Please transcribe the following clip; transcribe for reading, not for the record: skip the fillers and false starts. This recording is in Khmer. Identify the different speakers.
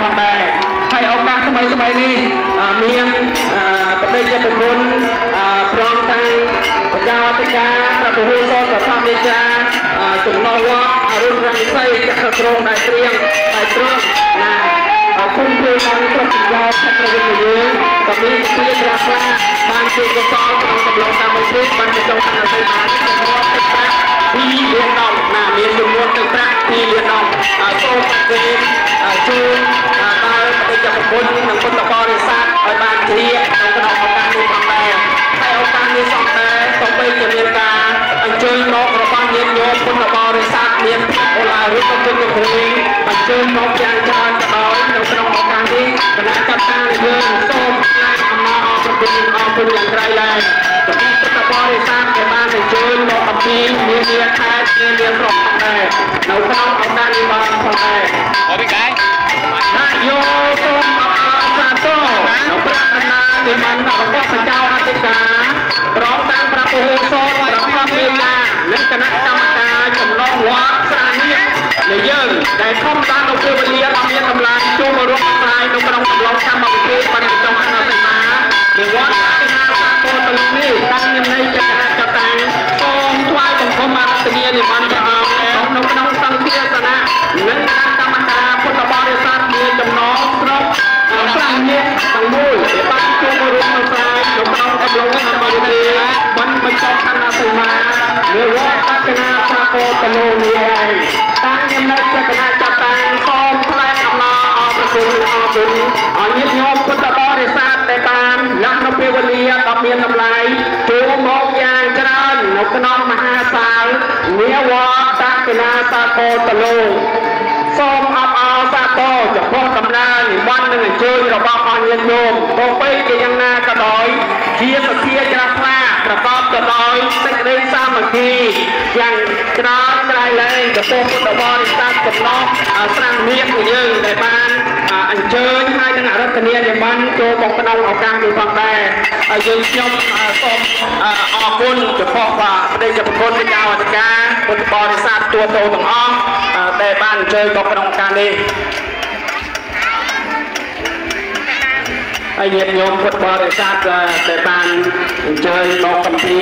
Speaker 1: ផងដែរហើយឱកាសថ្មីនេះមានប្រទេសជាតិគុណព្រមទាំងប្រកាសអធិការប្រពហូសតប្រធានមេចាចំណងវត្តអរុណរងសីចក្រក្រងដែលត្រៀមតែត្រង់ណាគុំព្រមនឹងគ្រប់ប្រយោជន៍ខេត្តប្រវត្តិយើងក៏មានជាជ្រះថ្លាបានជួបកសលក្នុងកំឡុងតាមមួយបានទៅចុងខាងស្រីបានចំនួនទឹកប្រាក់2លានដុល្លារណាមានចំនួនទឹកប្រាក់2លានដុល្លារសូមគេជូនដល់ប្រតិកម្មគុណនិងពុទ្ធបរិស័ទឲ្យបានជ្រាបក្នុងឱកាសនេះផងដែរហើយឱកាសនេះសោះដែរសូមបីជាមានការអញ្ជើញមករបស់ញាតិញោមពុទ្ធបរិស័ទមានអូឡាឬក៏គុណគ្រូអញ្ជើញមកយ៉ាងច្រើនក៏ដោយនៅក្នុងឱកាសនេះគណៈកម្មការយើងសូមថ្លែងអំណរអរគុណយ៉ាងក្រៃលែងចំពោះពុទ្ធបរិស័ទដែលបានអញ្ជើញមកអំពីមានខេត្តមានស្រុកផងដែរនៅក្នុងឱកាសនេះបានផងដែរអរគុណណាយោសូមអបអរសាទរនៅប្រាថ្នានិមន្តរបស់ព្រះចៅអធិការព្រមទាំងព្រះពហុសតព្រះធម្មយានិងគណៈកម្មការចំណងវត្តស្រានីនៃយើងដែលខំបាននៅពេលវេលាដ៏មានកម្លាំងចូលមករួមផ្សាយនៅក្នុងកំឡុងកម្មវិធីបានចុងអនុសមានៃវត្តអាណាសាគរតលនេះតាំងនិម័យចក្រចតាំងសូមថ្វាយបង្គំអរតនីនិមន្តព្រះអង្គនៅក្នុងសង្ឃាសនៈនិងគណៈកម្មការពុទ្ធបរិស័ទមានចំណងស្រុកស្រានីទាំងមូលដែលបានចូលមករួមផ្សាយនៅក្នុងកំឡុងកម្មវិធីបានបញ្ចប់អនុសមានៃវត្តអាណាសាគរតលនេះហើយតាំងនិម័យចក្រចតាំងសូមថ្លែងអំណរអរគុណអរញាតិញោមពុទ្ធបរិស័ទដែលបានយកនៅពេលវេលាដ៏មានតម្លៃចូលមកយ៉ាងច្រើននៅក្នុងមហាសាលនាវត្តតាណាសាគរតលោសូមអបអរសាទរចំពោះដំណើរនិមន្តនិងអញ្ជើញរបស់អស់ញាតិញោមទោះបីជាយ៉ាងណាក៏ដោយជាសទ្ធាជ្រះថ្លាប្រកបទៅដោយសេចក្តីសាមគ្គីយ៉ាងច្រើនក្រៃលែងចំពោះពុទ្ធបរិស័ទចំណងស្រាំមៀកcủaយើងដែលបានអញ្ជើញហើយនឹងអរតនីនិមន្តចូលមកក្នុងឱកាសនេះផងដែរហើយយើងខ្ញុំសូមអរគុណចំពោះប្រតិកម្មគុណព្រះចៅអធិការពុទ្ធបរិស័ទទូទៅទាំងអស់ដែលបានអញ្ជើញមកក្នុងឱកាសនេះហើយញាតិញោមពុទ្ធបរិស័ទដែលបានអញ្ជើញមកកំពី